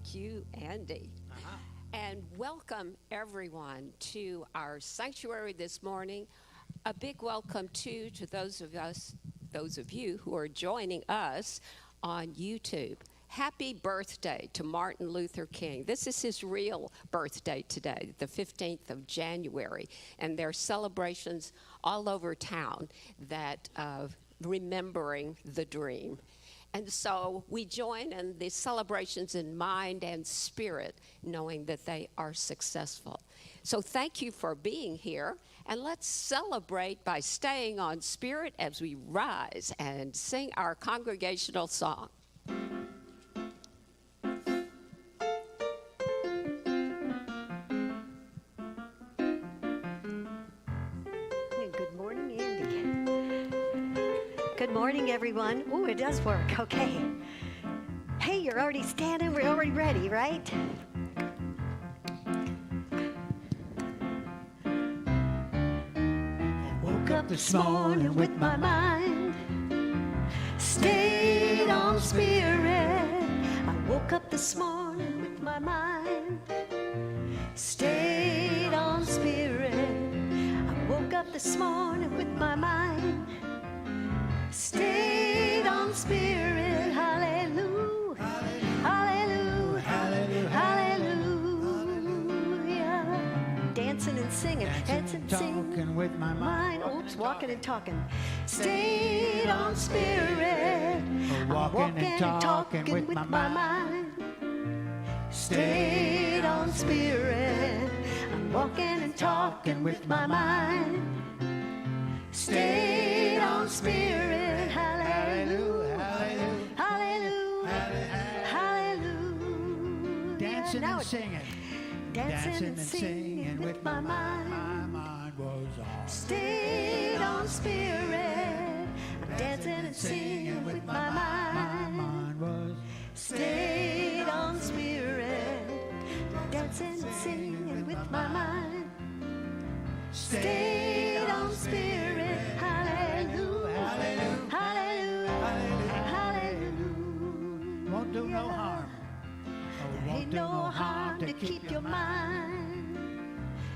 Thank you, Andy. And welcome everyone to our sanctuary this morning. A big welcome to those of you who are joining us on YouTube. Happy birthday to Martin Luther King. This is his real birthday today, the 15th of January, and there are celebrations all over town that remembering the dream. And so we join in the celebrations in mind and spirit, knowing that they are successful. So thank you for being here, and let's celebrate by staying on spirit as we rise and sing our congregational song. Good morning, everyone. Oh, it does work. Okay. Hey, you're already standing. We're already ready, right? I woke up this morning with my mind stayed on spirit. I woke up this morning with my mind stayed on spirit. I woke up this morning with my mind stayed on spirit. Hallelujah, hallelujah, hallelujah, hallelujah. Dancing and singing, dancing and singing with my mind. Oops, walking and talking. Stayed on spirit. I'm walking and talking with my mind. Stayed on spirit. I'm walking and talking with my mind. Stayed on spirit. Hallelujah, hallelujah, hallelujah, hallelujah. Dancing and singing. Dancing and singing with my mind. My mind was on. Stayed on spirit. I'm dancing and singing with my mind. My mind was. Stayed on spirit. Dancing and singing with my mind. Stayed on spirit. Hallelujah, hallelujah, hallelujah, hallelujah. Won't do no harm. There ain't no harm to keep your mind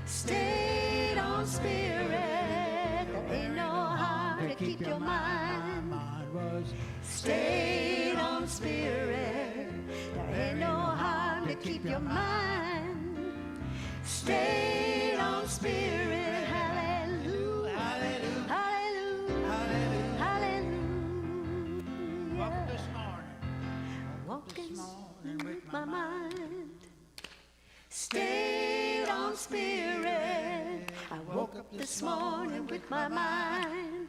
stayed on spirit. There ain't no harm to keep your mind stayed on spirit. There ain't no harm to keep your mind stayed on spirit. Hallelujah, hallelujah, hallelujah, hallelujah. Walk this morning. Walking with my mind stayed on spirit. I woke up this morning with my mind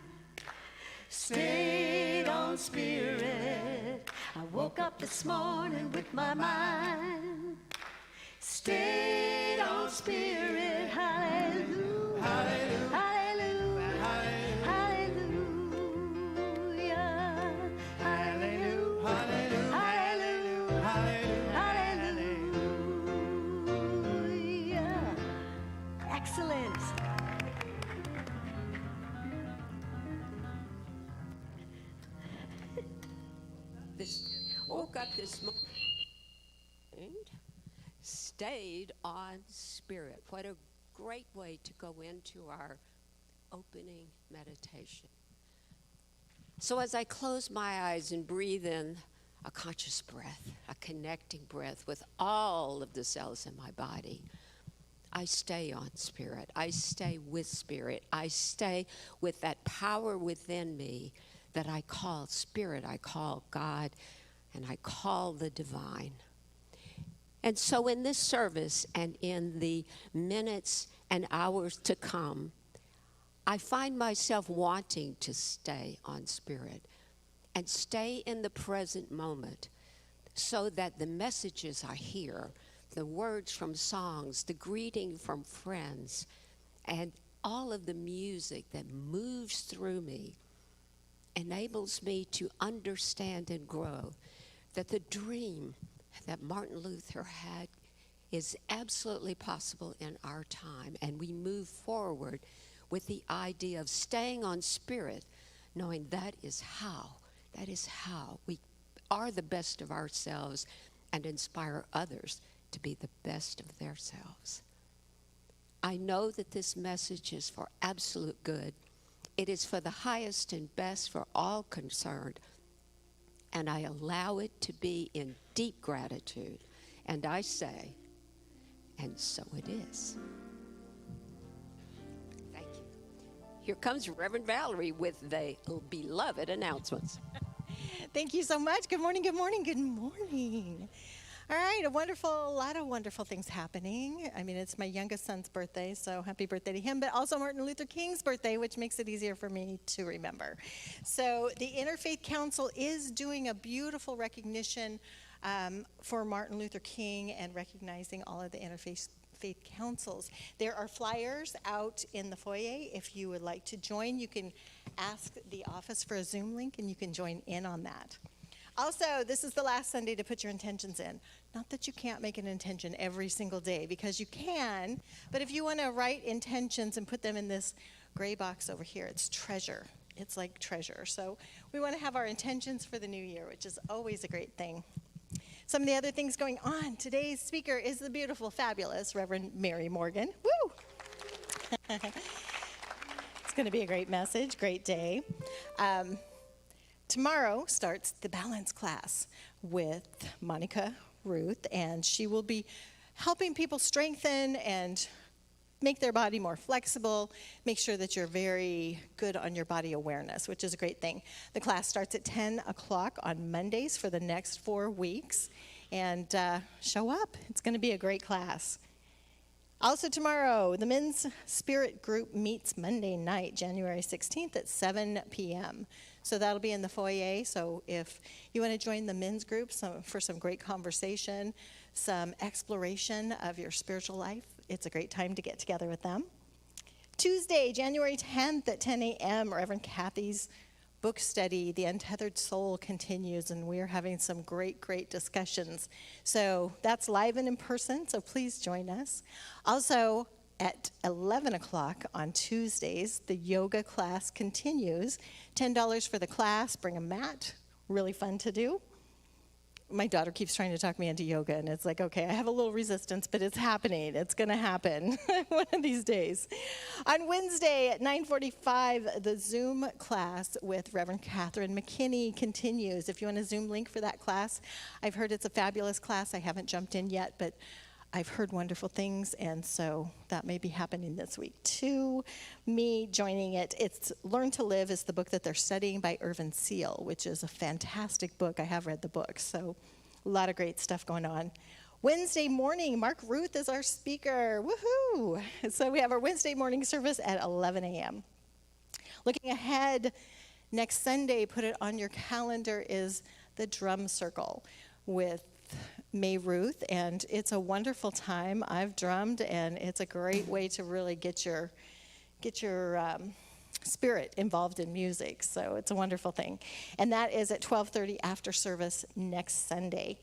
stayed on spirit. I woke up this morning with my mind stayed on spirit. Hallelujah, hallelujah, hallelujah, hallelujah, hallelujah, hallelujah. Excellent. Woke up this morning, stayed on spirit. What a great way to go into our opening meditation. So as I close my eyes and breathe in a conscious breath, a connecting breath with all of the cells in my body, I stay on spirit. I stay with spirit. I stay with that power within me that I call spirit, I call God, and I call the divine. And so in this service and in the minutes and hours to come, I find myself wanting to stay on spirit and stay in the present moment so that the messages I hear, the words from songs, the greeting from friends, and all of the music that moves through me enables me to understand and grow that the dream that Martin Luther had is absolutely possible in our time. And we move forward with the idea of staying on spirit, knowing that is how we are the best of ourselves and inspire others to be the best of themselves. I know that this message is for absolute good. It is for the highest and best for all concerned, and I allow it to be in deep gratitude. And I say, and so it is. Thank you. Here comes Reverend Valerie with the beloved announcements. Thank you so much. Good morning, good morning, good morning. All right, a lot of wonderful things happening. I mean, it's my youngest son's birthday, so happy birthday to him, but also Martin Luther King's birthday, which makes it easier for me to remember. So the Interfaith Council is doing a beautiful recognition for Martin Luther King and recognizing all of the interfaith councils. There are flyers out in the foyer. If you would like to join, you can ask the office for a Zoom link and you can join in on that. Also, this is the last Sunday to put your intentions in. Not that you can't make an intention every single day, because you can, but if you want to write intentions and put them in this gray box over here, it's treasure. It's like treasure. So we want to have our intentions for the new year, which is always a great thing. Some of the other things going on. Today's speaker is the beautiful, fabulous Reverend Mary Morgan. Woo! It's going to be a great message, great day. Tomorrow starts the balance class with Monica Ruth, and she will be helping people strengthen and make their body more flexible, make sure that you're very good on your body awareness, which is a great thing. The class starts at 10 o'clock on Mondays for the next 4 weeks, and show up. It's going to be a great class. Also tomorrow, the Men's Spirit Group meets Monday night, January 16th at 7 p.m. So that'll be in the foyer. So if you want to join the men's group for some great conversation, some exploration of your spiritual life, it's a great time to get together with them. Tuesday, January 10th at 10 a.m., Reverend Kathy's book study, The Untethered Soul, continues, and we are having some great, great discussions. So that's live and in person, so please join us. Also, at 11 o'clock on Tuesdays, the yoga class continues. $10 for the class, bring a mat, really fun to do. My daughter keeps trying to talk me into yoga, and it's like, okay, I have a little resistance, but it's happening. It's going to happen one of these days. On Wednesday at 9:45, the Zoom class with Reverend Catherine McKinney continues. If you want a Zoom link for that class, I've heard it's a fabulous class. I haven't jumped in yet, but I've heard wonderful things, and so that may be happening this week too. Me joining it, it's Learn to Live is the book that they're studying by Irvin Seal, which is a fantastic book. I have read the book, so a lot of great stuff going on. Wednesday morning, Mark Ruth is our speaker. Woohoo! So we have our Wednesday morning service at 11 a.m. Looking ahead, next Sunday, put it on your calendar, is the Drum Circle with May Ruth, and it's a wonderful time. I've drummed, and it's a great way to really get your spirit involved in music. So it's a wonderful thing, and that is at 12:30 after service next Sunday.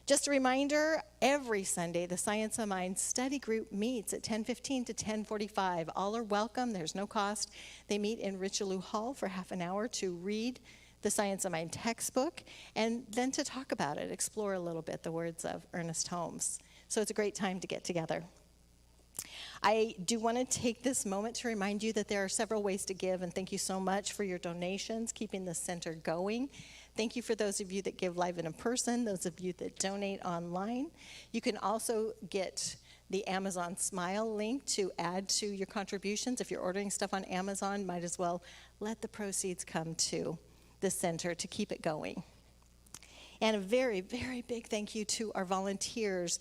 Just a reminder: every Sunday the Science of Mind study group meets at 10:15 to 10:45. All are welcome. There's no cost. They meet in Richelieu Hall for half an hour to read the Science of Mind textbook, and then to talk about it, explore a little bit the words of Ernest Holmes. So it's a great time to get together. I do want to take this moment to remind you that there are several ways to give, and thank you so much for your donations, keeping the center going. Thank you for those of you that give live and in person, those of you that donate online. You can also get the Amazon Smile link to add to your contributions. If you're ordering stuff on Amazon, might as well let the proceeds come to the center to keep it going. And a very, very big thank you to our volunteers.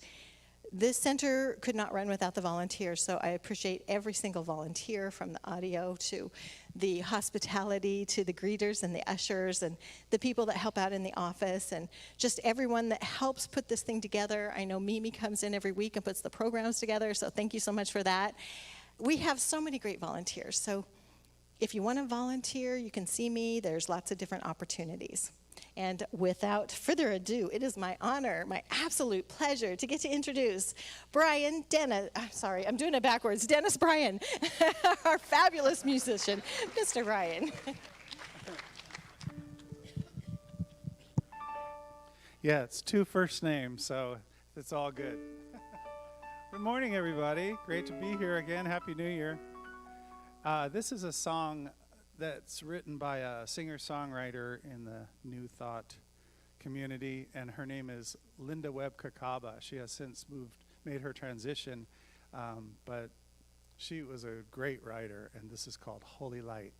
This center could not run without the volunteers, so I appreciate every single volunteer, from the audio to the hospitality to the greeters and the ushers and the people that help out in the office and just everyone that helps put this thing together. I know Mimi comes in every week and puts the programs together, so thank you so much for that. We have so many great volunteers, so if you want to volunteer, you can see me. There's lots of different opportunities. And without further ado, it is my honor, my absolute pleasure to get to introduce Dennis Bryan, our fabulous musician, Mr. Bryan. Yeah, it's two first names, so it's all good. Good morning, everybody. Great to be here again. Happy New Year. This is a song that's written by a singer-songwriter in the New Thought community, and her name is Linda Webb Kakaba. She has since made her transition, but she was a great writer, and this is called Holy Light.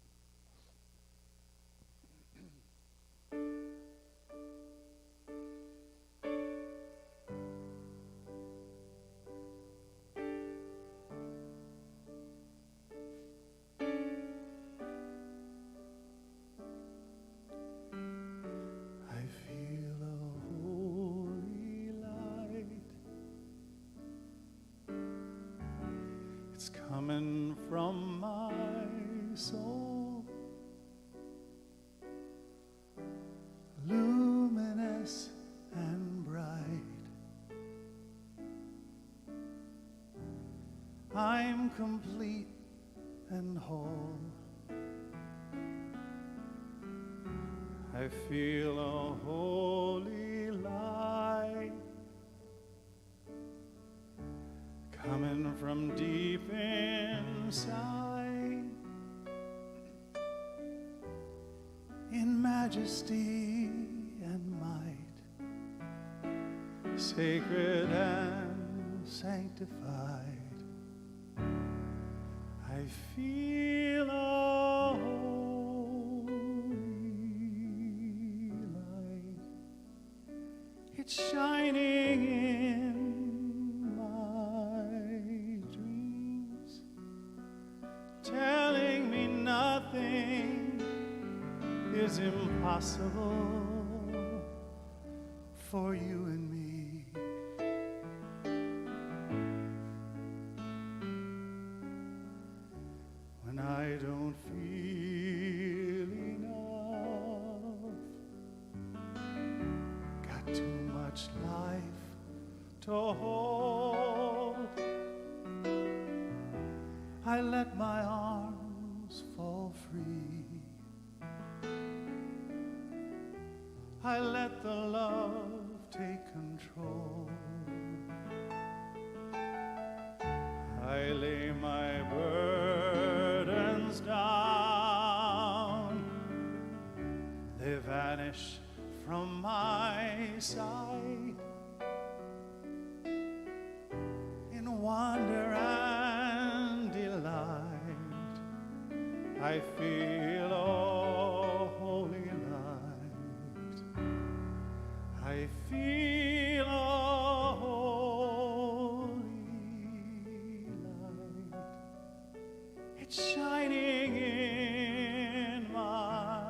Coming from my soul, luminous and bright. I'm complete and whole. I feel a holy light coming from deep inside, in majesty and might, sacred and sanctified. I feel a holy light. It's shining in telling me nothing is impossible for you and me. When I don't feel enough, got too much life to hold, I let my arms fall free. I let the love take control. I lay my burdens down. They vanish from my sight in wonder and delight. I feel a holy light. I feel a holy light. It's shining in my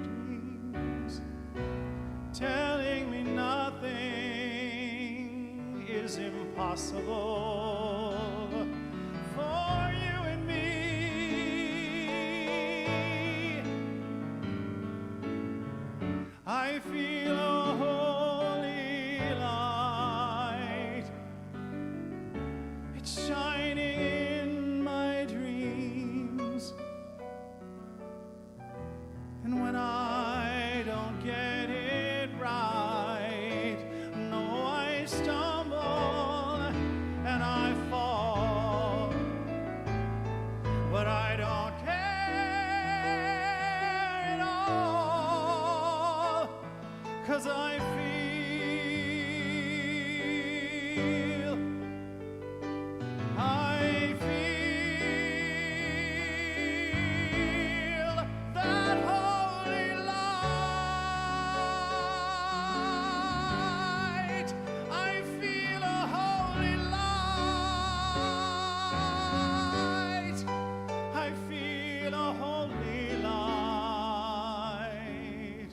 dreams, telling me nothing is impossible for you and me. I feel a holy light. It's shining in my dreams. And when I don't get it right, no, I stumble and I fall. But I don't care at all, 'cause I feel that holy light. I feel a holy light. I feel a holy light.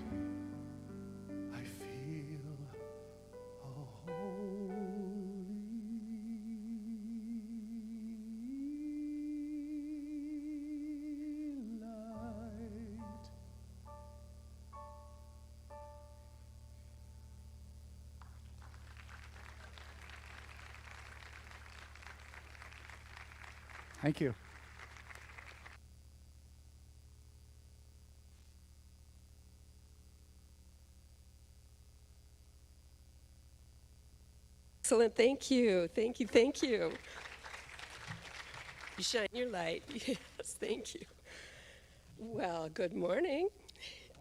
I feel a holy light. Thank you. Excellent. Thank you. Thank you. Thank you. You shine your light. Yes, thank you. Well, good morning.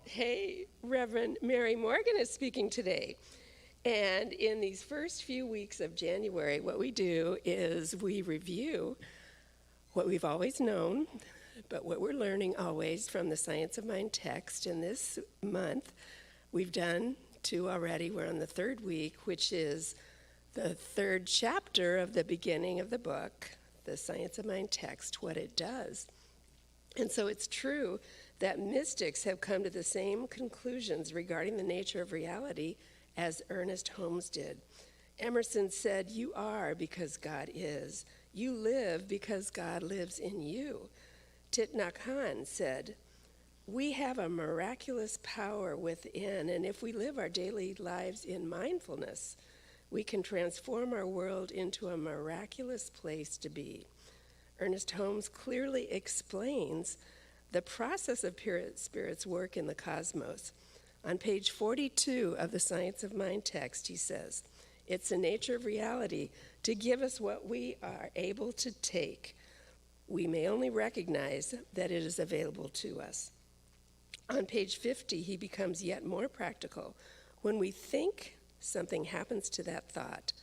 Hey, Reverend Mary Morgan is speaking today. And in these first few weeks of January, what we do is we review what we've always known, but what we're learning always from the Science of Mind text. In this month, we've done 2 already. We're on the 3rd week, which is the 3rd chapter of the beginning of the book, the Science of Mind text, what it does. And so it's true that mystics have come to the same conclusions regarding the nature of reality as Ernest Holmes did. Emerson said, "You are because God is. You live because God lives in you." Thich Nhat Hanh said, "We have a miraculous power within, and if we live our daily lives in mindfulness, we can transform our world into a miraculous place to be." Ernest Holmes clearly explains the process of Spirit's work in the cosmos. On page 42 of the Science of Mind text, he says, "It's the nature of reality to give us what we are able to take. We may only recognize that it is available to us." On page 50, he becomes yet more practical. When we think, something happens to that thought.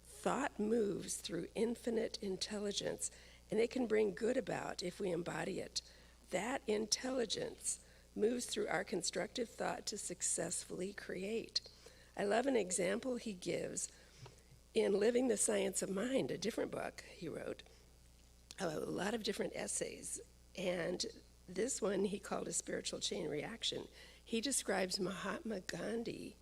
Thought moves through infinite intelligence, and it can bring good about if we embody it. That intelligence moves through our constructive thought to successfully create. I love an example he gives in Living the Science of Mind, a different book he wrote, a lot of different essays, and this one he called a spiritual chain reaction. He describes Mahatma Gandhi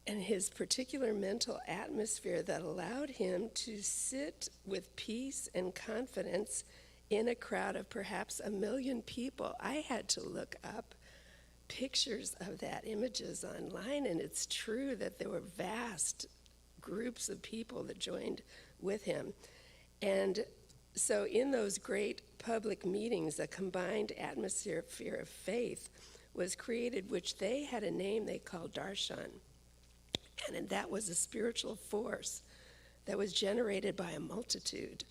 and his particular mental atmosphere that allowed him to sit with peace and confidence in a crowd of perhaps 1 million people. I had to look up pictures of that, images online, and it's true that there were vast groups of people that joined with him. And so in those great public meetings, a combined atmosphere of faith was created, which they had a name they called darshan. And that was a spiritual force that was generated by a multitude.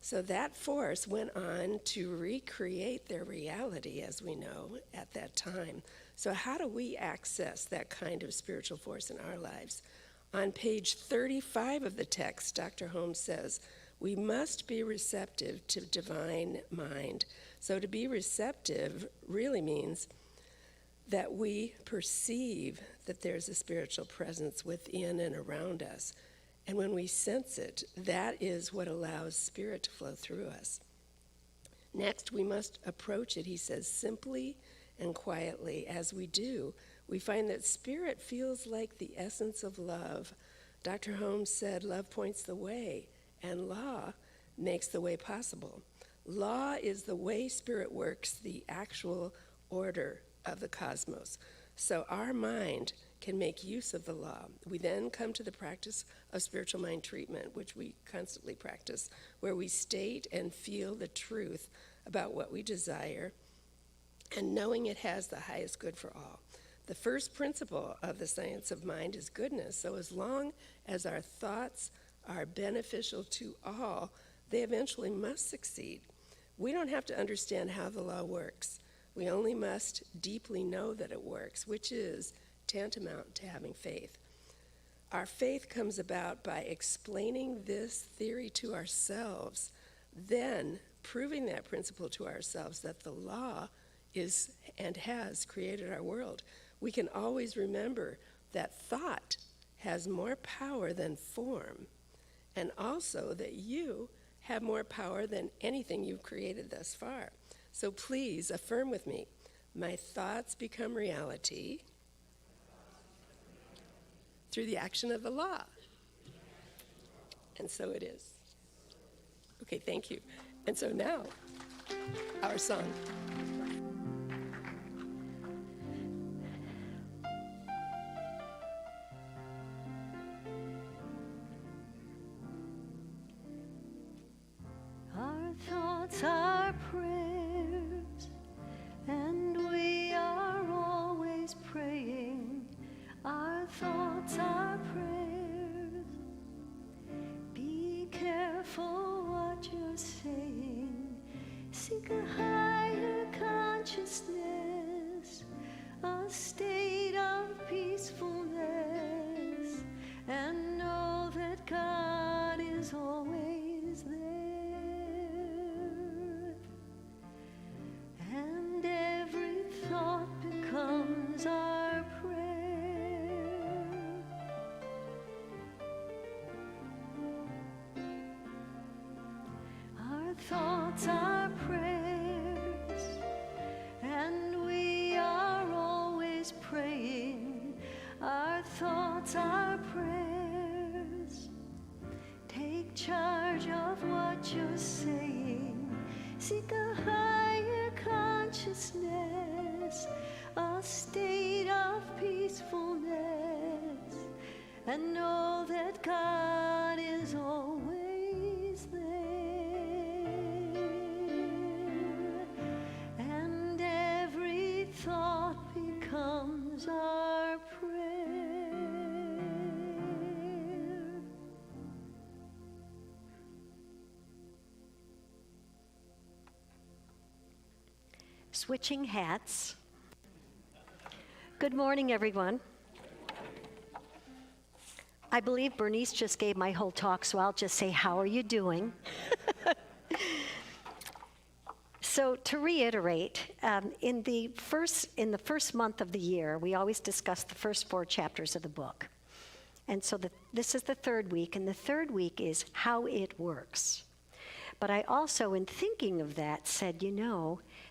So that force went on to recreate their reality, as we know, at that time. So how do we access that kind of spiritual force in our lives? On page 35 of the text, Dr. Holmes says, we must be receptive to divine mind. So to be receptive really means that we perceive that there's a spiritual presence within and around us. And when we sense it, that is what allows spirit to flow through us. Next, we must approach it, he says, simply and quietly. As we do, we find that spirit feels like the essence of love. Dr. Holmes said, love points the way, and law makes the way possible. Law is the way spirit works, the actual order of the cosmos. So our mind can make use of the law. We then come to the practice of spiritual mind treatment, which we constantly practice, where we state and feel the truth about what we desire, and knowing it has the highest good for all. The first principle of the science of mind is goodness. So as long as our thoughts are beneficial to all, they eventually must succeed. We don't have to understand how the law works. We only must deeply know that it works, which is tantamount to having faith. Our faith comes about by explaining this theory to ourselves, then proving that principle to ourselves that the law is and has created our world. We can always remember that thought has more power than form, and also that you have more power than anything you've created thus far. So please affirm with me, my thoughts become reality through the action of the law. And so it is. Okay, thank you. And so now, our song. Our thoughts are prayers, and we are always praying. Our thoughts are prayers. Be careful what you're saying. Seek a higher consciousness, a state of peacefulness, and know that God is always there. And every thought becomes our prayer. Our thoughts are prayers, and we are always praying. Our thoughts are prayers. Take charge of what you're saying. Seek a higher consciousness, a state of peacefulness, and know that God is always there. And every thought becomes our prayer. Switching hats. Good morning, everyone. I believe Bernice just gave my whole talk, so I'll just say, how are you doing? So to reiterate, in the first month of the year, we always discuss the first 4 chapters of the book. And so this is the 3rd week, and the 3rd week is how it works. But I also, in thinking of that, said,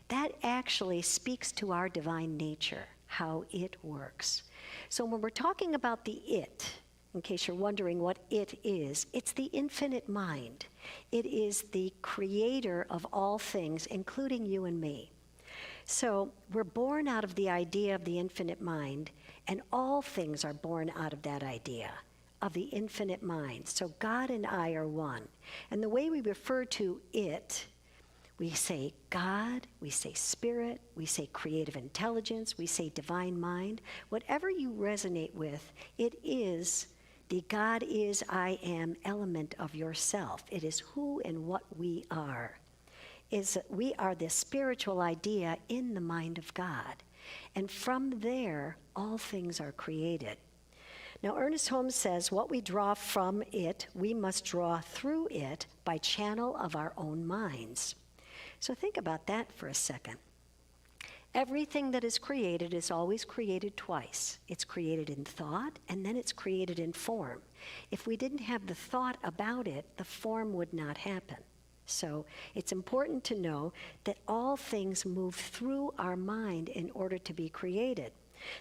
that actually speaks to our divine nature, how it works. So when we're talking about the it, in case you're wondering what it is, it's the infinite mind. It is the creator of all things, including you and me. So we're born out of the idea of the infinite mind, and all things are born out of that idea of the infinite mind. So God and I are one. And the way we refer to it, we say God, we say spirit, we say creative intelligence, we say divine mind. Whatever you resonate with, it is the God is, I am element of yourself. It is who and what we are. We are the spiritual idea in the mind of God. And from there, all things are created. Now, Ernest Holmes says, what we draw from it, we must draw through it by channel of our own minds. So think about that for a second. Everything that is created is always created twice. It's created in thought, and then it's created in form. If we didn't have the thought about it, the form would not happen. So it's important to know that all things move through our mind in order to be created.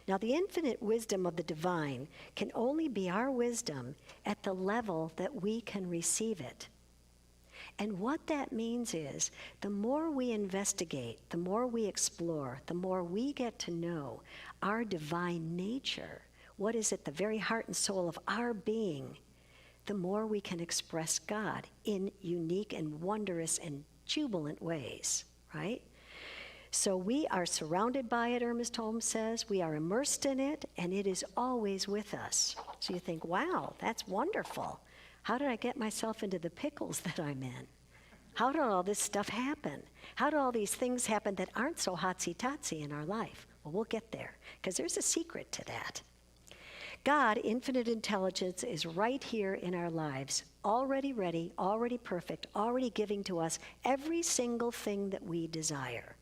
Now, the infinite wisdom of the divine can only be our wisdom at the level that we can receive it. And what that means is, the more we investigate, the more we explore, the more we get to know our divine nature, what is at the very heart and soul of our being, the more we can express God in unique and wondrous and jubilant ways, right? So we are surrounded by it, Ernest Holmes says. We are immersed in it, and it is always with us. So you think, wow, that's wonderful. How did I get myself into the pickles that I'm in? How did all this stuff happen? How do all these things happen that aren't so hotsy-totsy in our life? Well, we'll get there, because there's a secret to that. God, infinite intelligence, is right here in our lives, already ready, already perfect, already giving to us every single thing that we desire.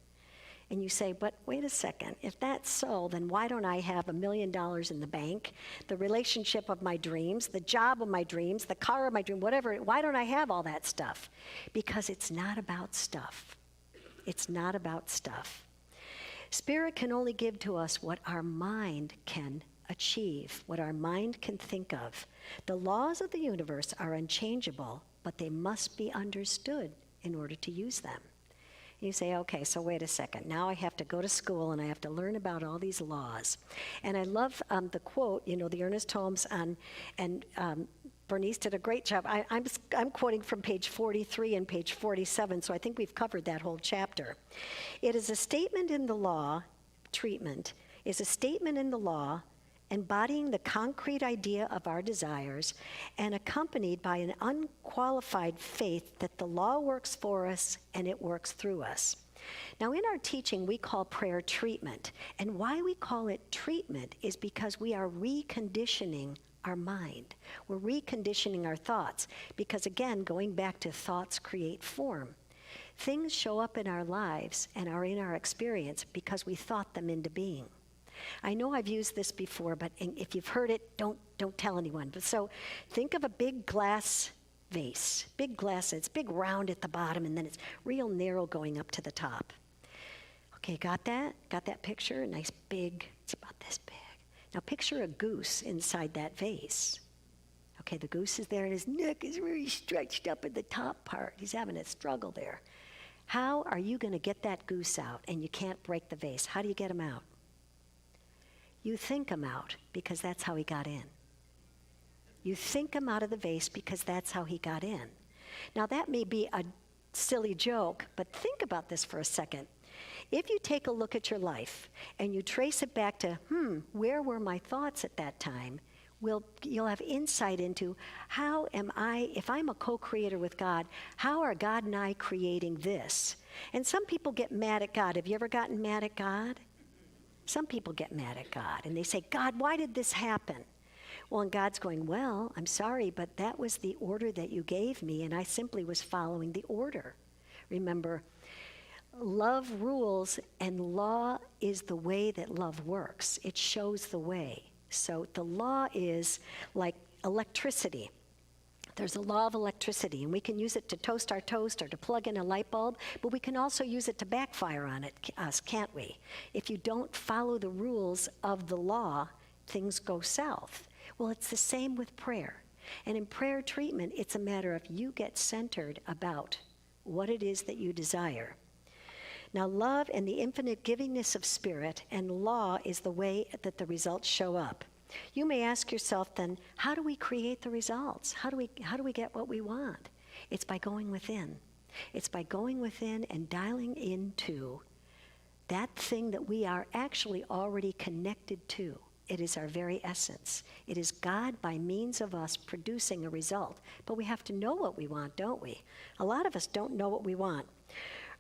And you say, but wait a second, if that's so, then why don't I have $1 million in the bank, the relationship of my dreams, the job of my dreams, the car of my dream, whatever, why don't I have all that stuff? Because it's not about stuff. It's not about stuff. Spirit can only give to us what our mind can achieve, what our mind can think of. The laws of the universe are unchangeable, but they must be understood in order to use them. You say, okay, so wait a second. Now I have to go to school and I have to learn about all these laws. And I love the quote, the Ernest Holmes and Bernice did a great job. I'm quoting from page 43 and page 47, so I think we've covered that whole chapter. It is a statement in the law, treatment, is a statement in the law embodying the concrete idea of our desires and accompanied by an unqualified faith that the law works for us and it works through us. Now, in our teaching, we call prayer treatment. And why we call it treatment is because we are reconditioning our mind. We're reconditioning our thoughts. Because again, going back to thoughts create form. Things show up in our lives and are in our experience because we thought them into being. I know I've used this before, but if you've heard it, don't tell anyone. But so think of a big glass vase. Big glass, it's big round at the bottom, and then it's real narrow going up to the top. Okay, got that? Got that picture? A nice big, it's about this big. Now picture a goose inside that vase. Okay, the goose is there, and his neck is really stretched up at the top part. He's having a struggle there. How are you going to get that goose out, and you can't break the vase? How do you get him out? You think him out, because that's how he got in. You think him out of the vase because that's how he got in. Now that may be a silly joke, but think about this for a second. If you take a look at your life and you trace it back to, where were my thoughts at that time? You'll have insight into how am I, if I'm a co-creator with God, how are God and I creating this? And some people get mad at God. Have you ever gotten mad at God? Some people get mad at God and they say, God, why did this happen? Well, and God's going, well, I'm sorry, but that was the order that you gave me, and I simply was following the order. Remember, love rules, and law is the way that love works. It shows the way. So the law is like electricity. There's a law of electricity, and we can use it to toast our toast or to plug in a light bulb, but we can also use it to backfire on us, can't we? If you don't follow the rules of the law, things go south. Well, it's the same with prayer. And in prayer treatment, it's a matter of you get centered about what it is that you desire. Now, love and the infinite givingness of spirit and law is the way that the results show up. You may ask yourself then, how do we create the results? How do we get what we want? It's by going within. It's by going within and dialing into that thing that we are actually already connected to. It is our very essence. It is God by means of us producing a result. But we have to know what we want, don't we? A lot of us don't know what we want.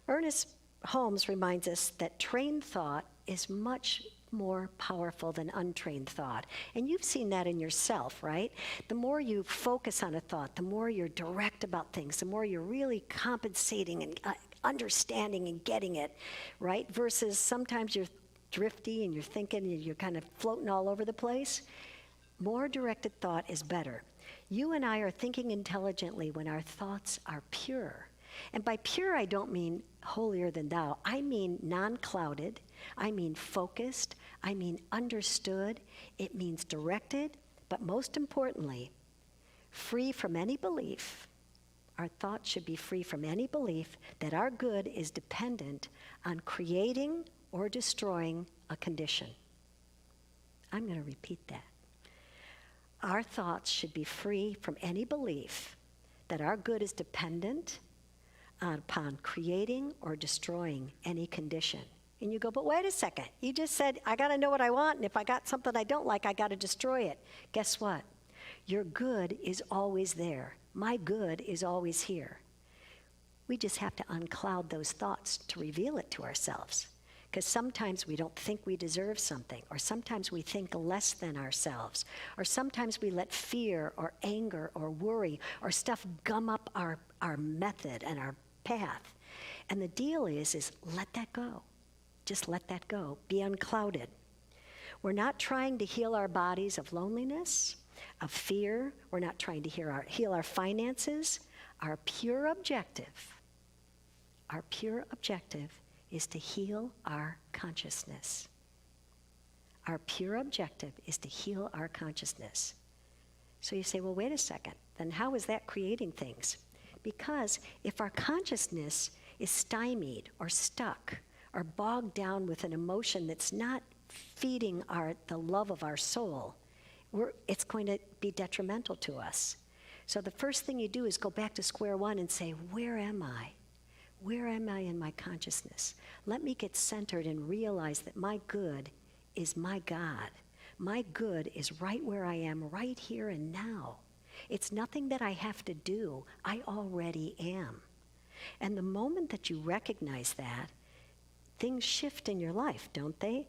Ernest Holmes reminds us that trained thought is much more powerful than untrained thought. And you've seen that in yourself, right? The more you focus on a thought, the more you're direct about things, the more you're really compensating and understanding and getting it, right? Versus sometimes you're drifty and you're thinking and you're kind of floating all over the place. More directed thought is better. You and I are thinking intelligently when our thoughts are pure. And by pure, I don't mean holier than thou. I mean non-clouded. I mean focused. I mean understood. It means directed. But most importantly, free from any belief. Our thoughts should be free from any belief that our good is dependent on creating or destroying a condition. I'm going to repeat that. Our thoughts should be free from any belief that our good is dependent upon creating or destroying any condition. And you go, but wait a second. You just said, I got to know what I want, and if I got something I don't like, I got to destroy it. Guess what? Your good is always there. My good is always here. We just have to uncloud those thoughts to reveal it to ourselves. Because sometimes we don't think we deserve something, or sometimes we think less than ourselves, or sometimes we let fear or anger or worry or stuff gum up our method and our path. And the deal is let that go. Just let that go. Be unclouded. We're not trying to heal our bodies of loneliness, of fear. We're not trying to heal our finances. Our pure objective is to heal our consciousness. Our pure objective is to heal our consciousness. So you say, well, wait a second. Then how is that creating things? Because if our consciousness is stymied or stuck or bogged down with an emotion that's not feeding the love of our soul, it's going to be detrimental to us. So the first thing you do is go back to square one and say, where am I? Where am I in my consciousness? Let me get centered and realize that my good is my God. My good is right where I am, right here and now. It's nothing that I have to do. I already am. And the moment that you recognize that, things shift in your life, don't they?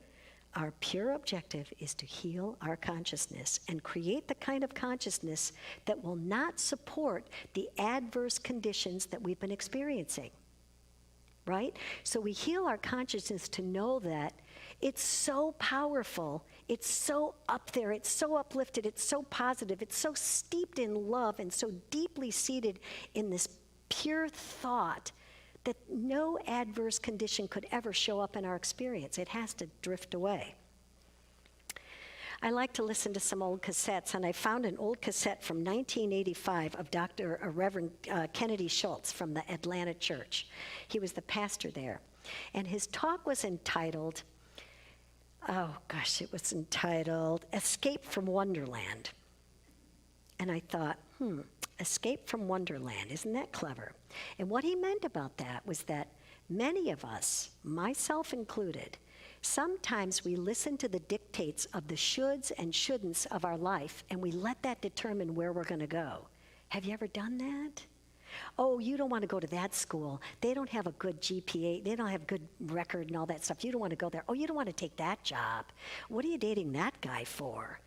Our pure objective is to heal our consciousness and create the kind of consciousness that will not support the adverse conditions that we've been experiencing, right? So we heal our consciousness to know that it's so powerful, it's so up there, it's so uplifted, it's so positive, it's so steeped in love and so deeply seated in this pure thought that no adverse condition could ever show up in our experience. It has to drift away. I like to listen to some old cassettes, and I found an old cassette from 1985 of Reverend Kennedy Schultz from the Atlanta Church. He was the pastor there. And his talk was entitled, it was entitled Escape from Wonderland. And I thought, Escape from Wonderland, isn't that clever? And what he meant about that was that many of us, myself included, sometimes we listen to the dictates of the shoulds and shouldn'ts of our life, and we let that determine where we're going to go. Have you ever done that? Oh, you don't want to go to that school. They don't have a good GPA. They don't have good record and all that stuff. You don't want to go there. Oh, you don't want to take that job. What are you dating that guy for?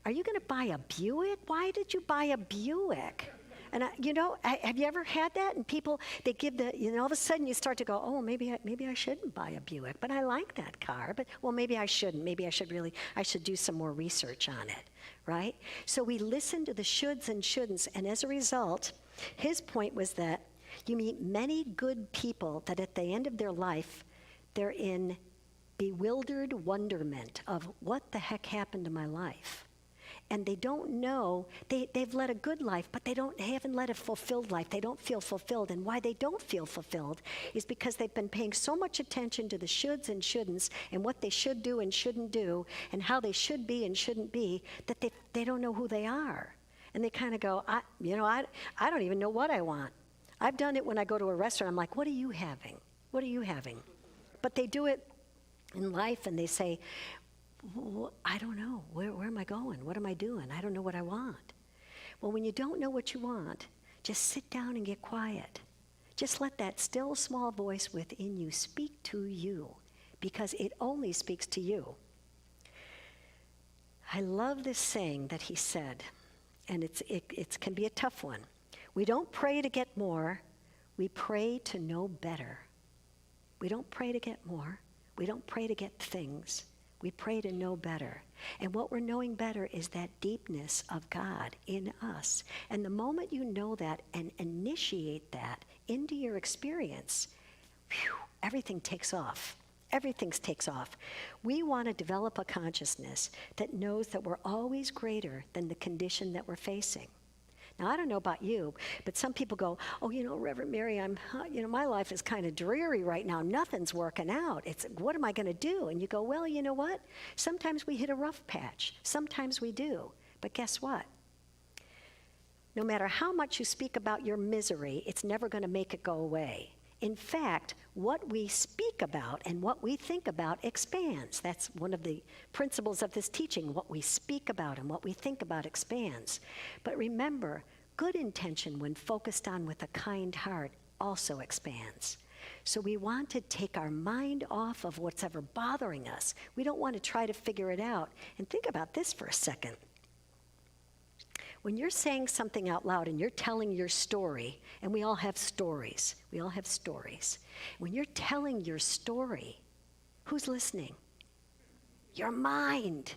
Are you going to buy a Buick? Why did you buy a Buick? And have you ever had that? And people, they give all of a sudden you start to go, oh, maybe I shouldn't buy a Buick, but I like that car. But, well, maybe I shouldn't. Maybe I should do some more research on it, right? So we listen to the shoulds and shouldn'ts, and as a result, his point was that you meet many good people that at the end of their life, they're in bewildered wonderment of what the heck happened to my life. And they don't know, they've led a good life, but they haven't led a fulfilled life. They don't feel fulfilled. And why they don't feel fulfilled is because they've been paying so much attention to the shoulds and shouldn'ts and what they should do and shouldn't do and how they should be and shouldn't be that they don't know who they are. And they kind of go, I don't even know what I want. I've done it when I go to a restaurant. I'm like, what are you having? What are you having? But they do it in life and they say, I don't know. Where am I going? What am I doing? I don't know what I want. Well, when you don't know what you want, just sit down and get quiet. Just let that still small voice within you speak to you, because it only speaks to you. I love this saying that he said, and it can be a tough one. We don't pray to get more. We pray to know better. We don't pray to get more. We don't pray to get things. We pray to know better. And what we're knowing better is that deepness of God in us. And the moment you know that and initiate that into your experience, everything takes off. Everything takes off. We want to develop a consciousness that knows that we're always greater than the condition that we're facing. Now, I don't know about you, but some people go, oh, Reverend Mary, my life is kind of dreary right now. Nothing's working out. What am I going to do? And you go, well, you know what? Sometimes we hit a rough patch. Sometimes we do. But guess what? No matter how much you speak about your misery, it's never going to make it go away. In fact, what we speak about and what we think about expands. That's one of the principles of this teaching. What we speak about and what we think about expands. But remember, good intention when focused on with a kind heart also expands. So we want to take our mind off of what's ever bothering us. We don't want to try to figure it out. And think about this for a second. When you're saying something out loud and you're telling your story, and we all have stories. We all have stories. When you're telling your story, who's listening? Your mind.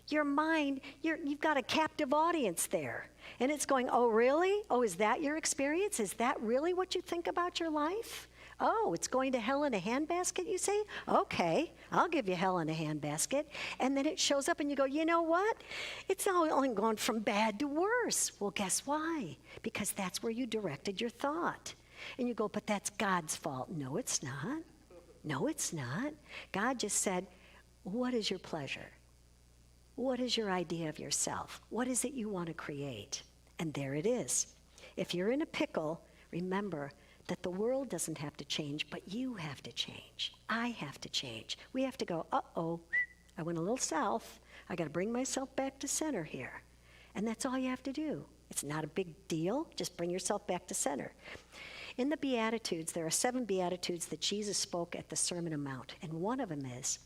Your mind, you've got a captive audience there. And it's going, oh, really? Oh, is that your experience? Is that really what you think about your life? Oh, it's going to hell in a handbasket, you say? Okay, I'll give you hell in a handbasket. And then it shows up and you go, you know what? It's only gone from bad to worse. Well, guess why? Because that's where you directed your thought. And you go, but that's God's fault. No, it's not. No, it's not. God just said, what is your pleasure? What is your idea of yourself? What is it you want to create? And there it is. If you're in a pickle, remember that the world doesn't have to change, but you have to change. I have to change. We have to go, uh-oh, I went a little south. I got to bring myself back to center here. And that's all you have to do. It's not a big deal. Just bring yourself back to center. In the Beatitudes, there are 7 Beatitudes that Jesus spoke at the Sermon on the Mount. And one of them is,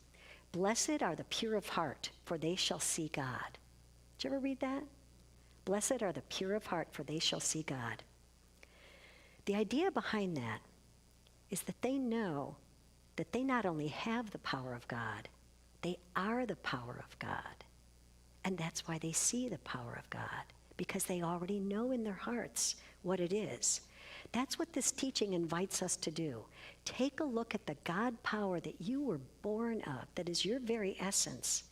blessed are the pure of heart, for they shall see God. Did you ever read that? Blessed are the pure of heart, for they shall see God. The idea behind that is that they know that they not only have the power of God, they are the power of God. And that's why they see the power of God, because they already know in their hearts what it is. That's what this teaching invites us to do. Take a look at the God power that you were born of, that is your very essence,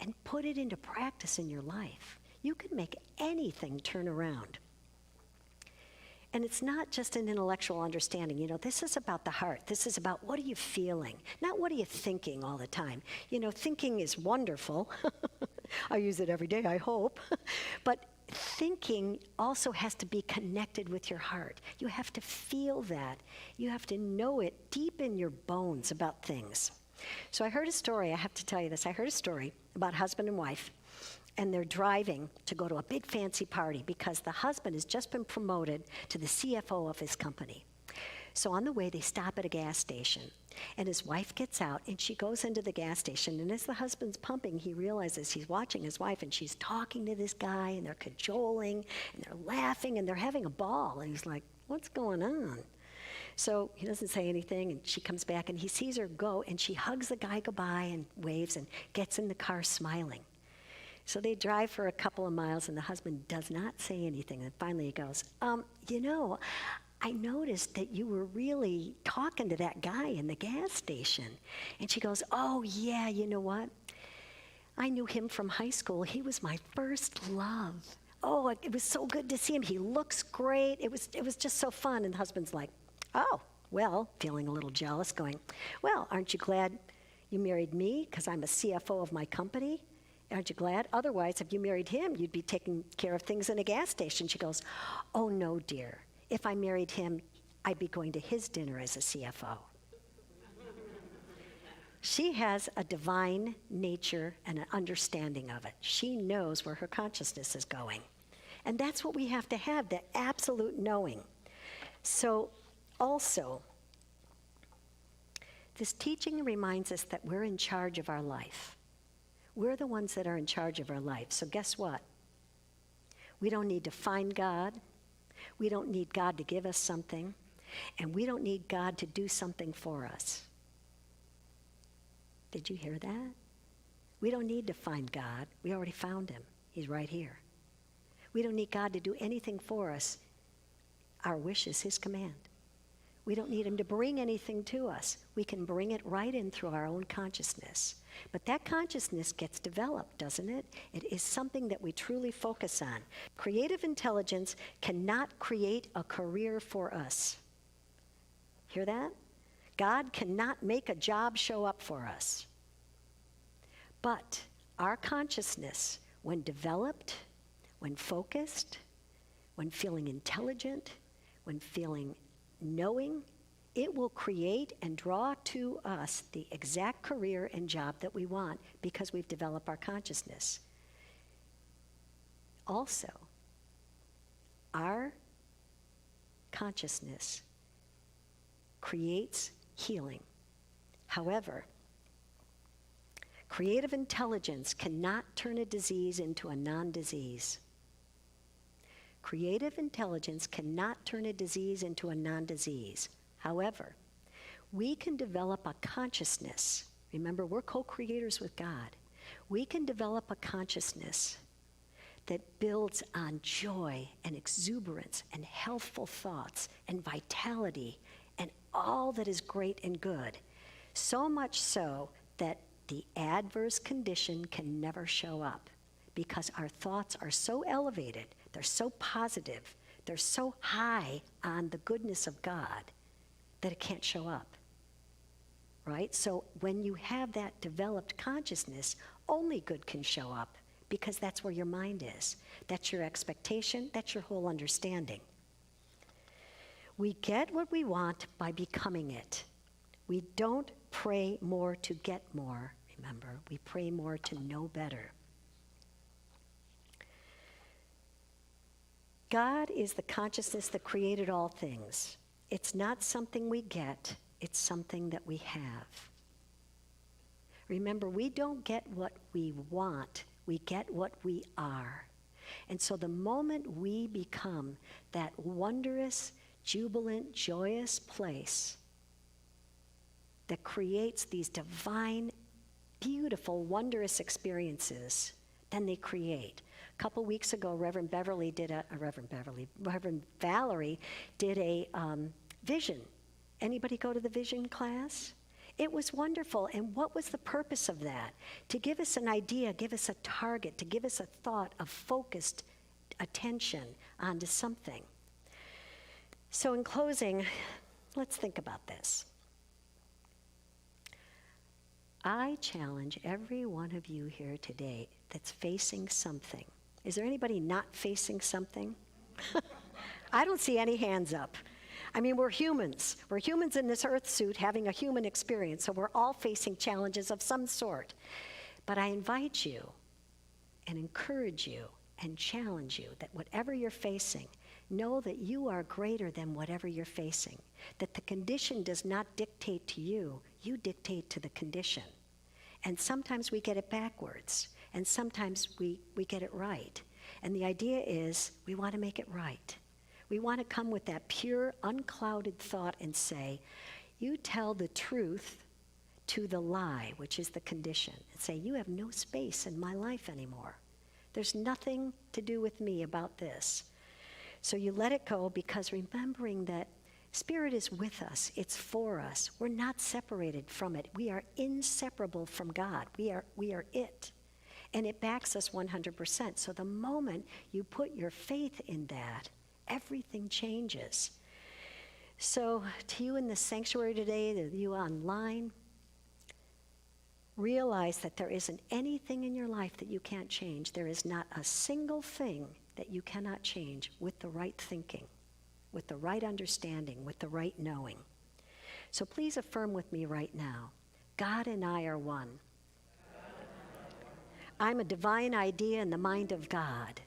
and put it into practice in your life. You can make anything turn around. And it's not just an intellectual understanding. You know, this is about the heart. This is about what are you feeling, not what are you thinking all the time. You know, thinking is wonderful. I use it every day, I hope. But thinking also has to be connected with your heart. You have to feel that. You have to know it deep in your bones about things. So I heard a story, I have to tell you this. I heard a story about husband and wife, and they're driving to go to a big fancy party because the husband has just been promoted to the CFO of his company. So on the way, they stop at a gas station, and his wife gets out, and she goes into the gas station, and as the husband's pumping, he realizes he's watching his wife, and she's talking to this guy, and they're cajoling, and they're laughing, and they're having a ball, and he's like, what's going on? So he doesn't say anything, and she comes back, and he sees her go, and she hugs the guy goodbye and waves and gets in the car smiling. So they drive for a couple of miles, and the husband does not say anything. And finally he goes, you know, I noticed that you were really talking to that guy in the gas station. And she goes, oh, yeah, you know what? I knew him from high school. He was my first love. Oh, it was so good to see him. He looks great. It was just so fun. And the husband's like, oh, well, feeling a little jealous, going, well, aren't you glad you married me because I'm a CFO of my company? Aren't you glad? Otherwise, if you married him, you'd be taking care of things in a gas station. She goes, oh, no, dear. If I married him, I'd be going to his dinner as a CFO. She has a divine nature and an understanding of it. She knows where her consciousness is going. And that's what we have to have, the absolute knowing. So also, this teaching reminds us that we're in charge of our life. We're the ones that are in charge of our life. So guess what? We don't need to find God. We don't need God to give us something. And we don't need God to do something for us. Did you hear that? We don't need to find God. We already found him. He's right here. We don't need God to do anything for us. Our wish is his command. We don't need him to bring anything to us. We can bring it right in through our own consciousness. But that consciousness gets developed, doesn't it? It is something that we truly focus on. Creative intelligence cannot create a career for us. Hear that? God cannot make a job show up for us. But our consciousness, when developed, when focused, when feeling intelligent, when feeling knowing, it will create and draw to us the exact career and job that we want because we've developed our consciousness. Also, our consciousness creates healing. However, creative intelligence cannot turn a disease into a non-disease. Creative intelligence cannot turn a disease into a non-disease. However, we can develop a consciousness. Remember, we're co-creators with God. We can develop a consciousness that builds on joy and exuberance and healthful thoughts and vitality and all that is great and good. So much so that the adverse condition can never show up because our thoughts are so elevated, they're so positive, they're so high on the goodness of God that it can't show up, right? So when you have that developed consciousness, only good can show up because that's where your mind is. That's your expectation, that's your whole understanding. We get what we want by becoming it. We don't pray more to get more, remember. We pray more to know better. God is the consciousness that created all things. It's not something we get, it's something that we have. Remember, we don't get what we want, we get what we are. And so the moment we become that wondrous, jubilant, joyous place that creates these divine, beautiful, wondrous experiences, then they create. A couple weeks ago, Reverend Valerie did a vision. Anybody go to the vision class? It was wonderful. And what was the purpose of that? To give us an idea, give us a target, to give us a thought of focused attention onto something. So in closing, let's think about this. I challenge every one of you here today that's facing something. Is there anybody not facing something? I don't see any hands up. I mean, we're humans. We're humans in this earth suit having a human experience, so we're all facing challenges of some sort. But I invite you and encourage you and challenge you that whatever you're facing, know that you are greater than whatever you're facing, that the condition does not dictate to you, you dictate to the condition. And sometimes we get it backwards, and sometimes we get it right. And the idea is we want to make it right. We want to come with that pure, unclouded thought and say, you tell the truth to the lie, which is the condition, and say, you have no space in my life anymore. There's nothing to do with me about this. So you let it go, because remembering that Spirit is with us, it's for us. We're not separated from it. We are inseparable from God. We are it. And it backs us 100%. So the moment you put your faith in that, everything changes. So to you in the sanctuary today, to you online, realize that there isn't anything in your life that you can't change. There is not a single thing that you cannot change with the right thinking, with the right understanding, with the right knowing. So please affirm with me right now, God and I are one. I'm a divine idea in the mind of God.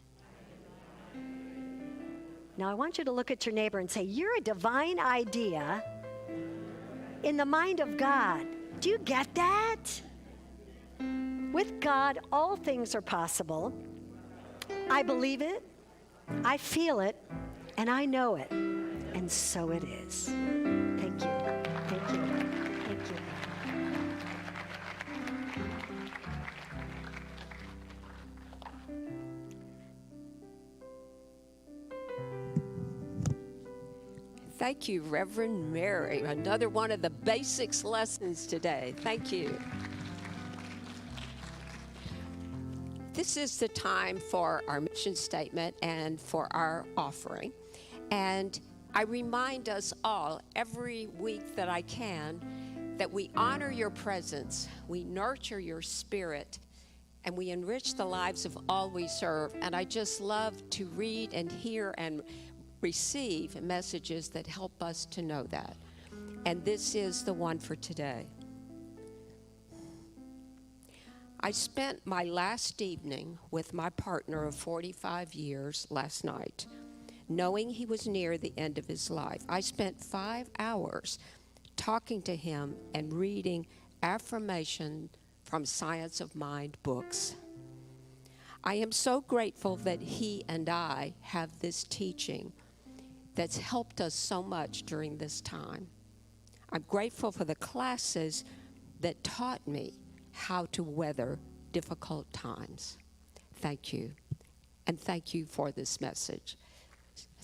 Now I want you to look at your neighbor and say, you're a divine idea in the mind of God. Do you get that? With God, all things are possible. I believe it, I feel it, and I know it. And so it is. Thank you. Thank you. Thank you. Thank you, Reverend Mary. Another one of the basics lessons today. Thank you. This is the time for our mission statement and for our offering. And I remind us all every week that I can that we honor your presence, we nurture your spirit, and we enrich the lives of all we serve. And I just love to read and hear and receive messages that help us to know that. And this is the one for today. I spent my last evening with my partner of 45 years last night, knowing he was near the end of his life. I spent 5 hours talking to him and reading affirmation from Science of Mind books. I am so grateful that he and I have this teaching that's helped us so much during this time. I'm grateful for the classes that taught me how to weather difficult times. Thank you. And thank you for this message.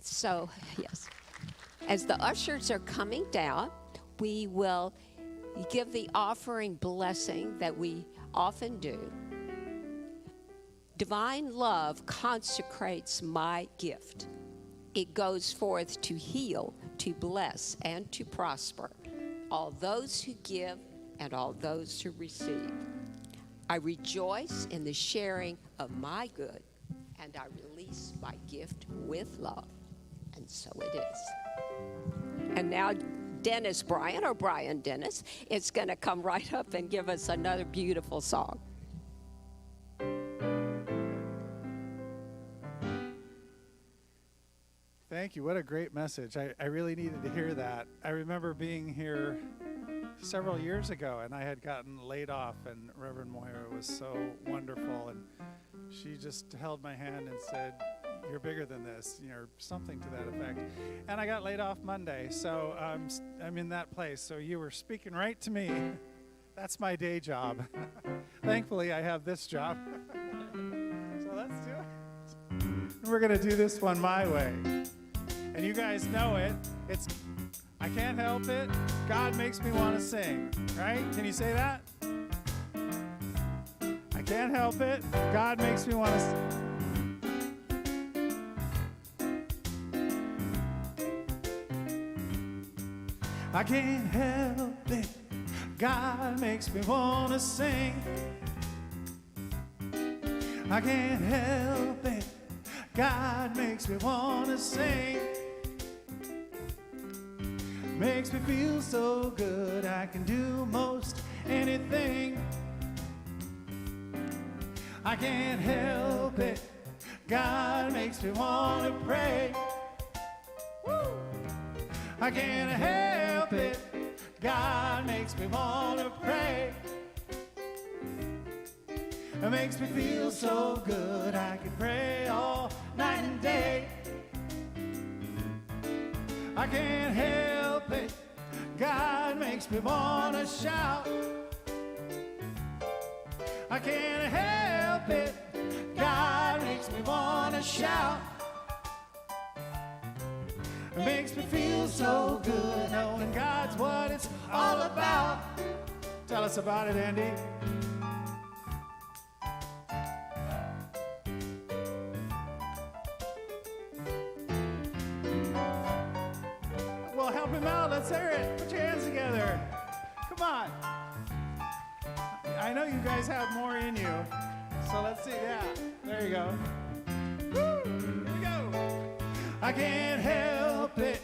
So, yes, as the ushers are coming down, we will give the offering blessing that we often do. Divine love consecrates my gift. It goes forth to heal, to bless, and to prosper all those who give and all those who receive. I rejoice in the sharing of my good, and I release my gift with love. And so it is. And now Brian Dennis, is going to come right up and give us another beautiful song. Thank you. What a great message. I really needed to hear that. I remember being here several years ago, and I had gotten laid off, and Reverend Moira was so wonderful, and she just held my hand and said, "You're bigger than this," something to that effect. And I got laid off Monday, so I'm in that place. So you were speaking right to me. That's my day job. Thankfully, I have this job. So let's do it. We're going to do this one my way. And you guys know it. It's I can't help it. God makes me want to sing. Right? Can you say that? I can't help it. God makes me want to sing. I can't help it. God makes me want to sing. I can't help it. God makes me want to sing. Makes me feel so good I can do most anything. I can't help it. God makes me want to pray. Woo! I can't help it. God makes me want to pray. It makes me feel so good I can pray all night and day. I can't help it. God makes me want to shout. I can't help it. God makes me want to shout. It makes me feel so good knowing God's what it's all about. Tell us about it, Andy. Well, help him out. Let's hear it. Put your hands together. Come on. I know you guys have more in you. So let's see. Yeah. There you go. Woo! Here we go. I can't help it.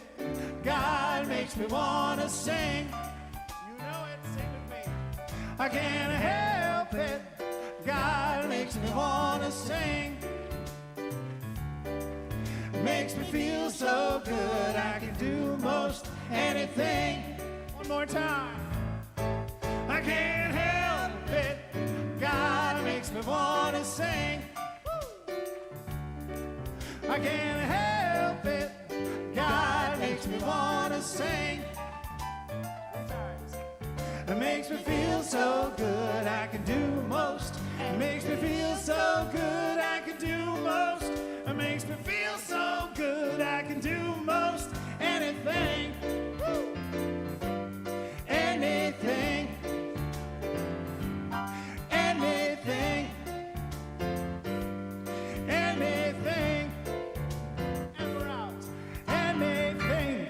God makes me want to sing. You know it. Sing with me. I can't help it. God makes me want to sing. Makes me feel so good I can do most anything. One more time. I can't help it. God makes me want to sing. I can't help it. God makes me want to sing. It makes me feel so good I can do most. It makes me feel so good I can do most. It makes me feel so good I can do most anything. Woo. Anything. Anything. Anything. And we're out. Anything.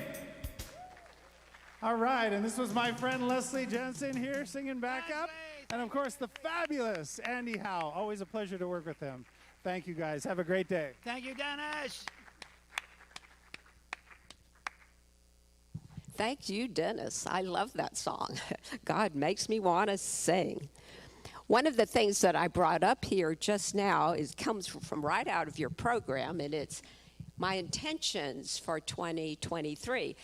All right, and this was my friend Leslie Jensen here singing backup. And of course, the fabulous Andy Howe. Always a pleasure to work with him. Thank you, guys. Have a great day. Thank you, Dennis. Thank you, Dennis. I love that song. God makes me want to sing. One of the things that I brought up here just now comes from right out of your program, and it's my intentions for 2023.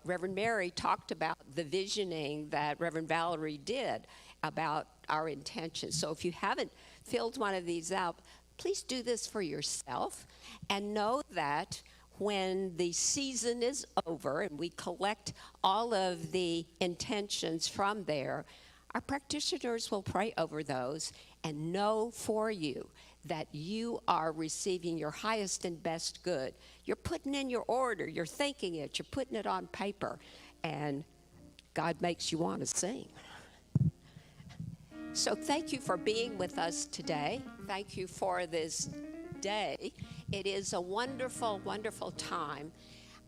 Reverend Mary talked about the visioning that Reverend Valerie did about our intentions. So if you haven't filled one of these out, please do this for yourself and know that when the season is over and we collect all of the intentions from there, our practitioners will pray over those and know for you that you are receiving your highest and best good. You're putting in your order, you're thinking it, you're putting it on paper, and God makes you want to sing. So thank you for being with us today. Thank you for this day. It is a wonderful, wonderful time.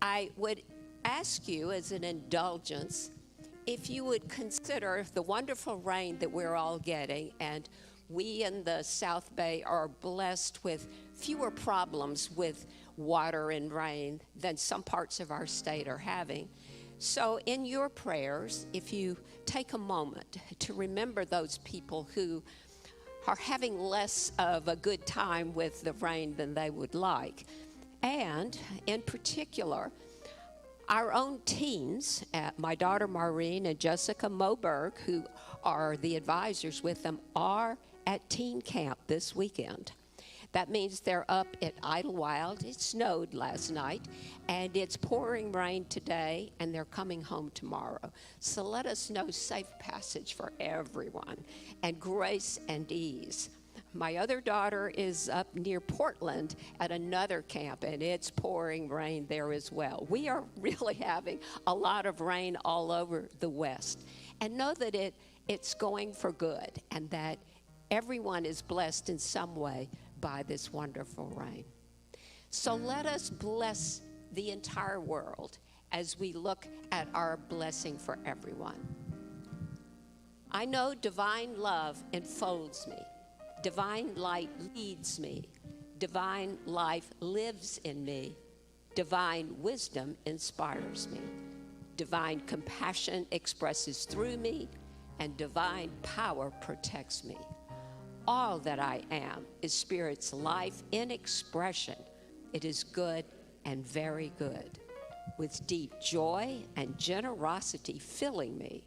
I would ask you as an indulgence if you would consider the wonderful rain that we're all getting, and we in the South Bay are blessed with fewer problems with water and rain than some parts of our state are having. So in your prayers, if you take a moment to remember those people who are having less of a good time with the rain than they would like, And in particular, our own teens, my daughter Maureen and Jessica Moberg, who are the advisors with them, are at teen camp this weekend. That means they're up at Idlewild. It snowed last night, and it's pouring rain today, and they're coming home tomorrow. So let us know safe passage for everyone, and grace and ease. My other daughter is up near Portland at another camp, and it's pouring rain there as well. We are really having a lot of rain all over the West. And know that it's going for good, and that everyone is blessed in some way by this wonderful rain. So let us bless the entire world as we look at our blessing for everyone. I know divine love enfolds me. Divine light leads me. Divine life lives in me. Divine wisdom inspires me. Divine compassion expresses through me, and divine power protects me. All that I am is Spirit's life in expression. It is good and very good. With deep joy and generosity filling me,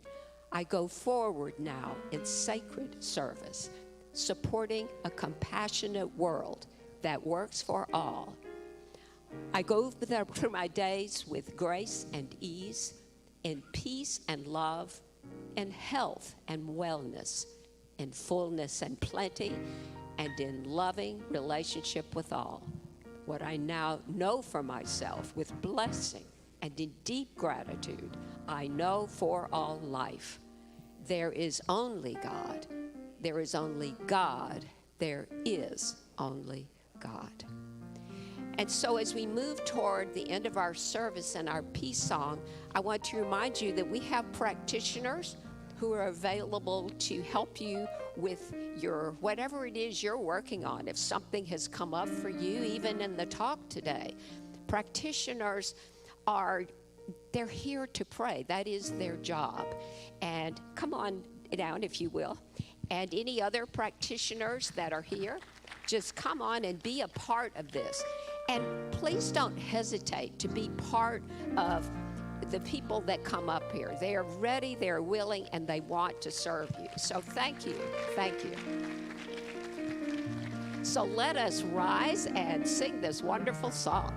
I go forward now in sacred service, supporting a compassionate world that works for all. I go through my days with grace and ease, in peace and love, in health and wellness, in fullness and plenty, and in loving relationship with all. What I now know for myself with blessing and in deep gratitude, I know for all life. There is only God. There is only God. There is only God. And so as we move toward the end of our service and our peace song, I want to remind you that we have practitioners who are available to help you with your whatever it is you're working on. If something has come up for you, even in the talk today, practitioners they're here to pray. That is their job. And come on down, if you will. And any other practitioners that are here, just come on and be a part of this. And please don't hesitate to be part of the people that come up here. They are ready, they're willing, and they want to serve you. So thank you. Thank you. So let us rise and sing this wonderful song.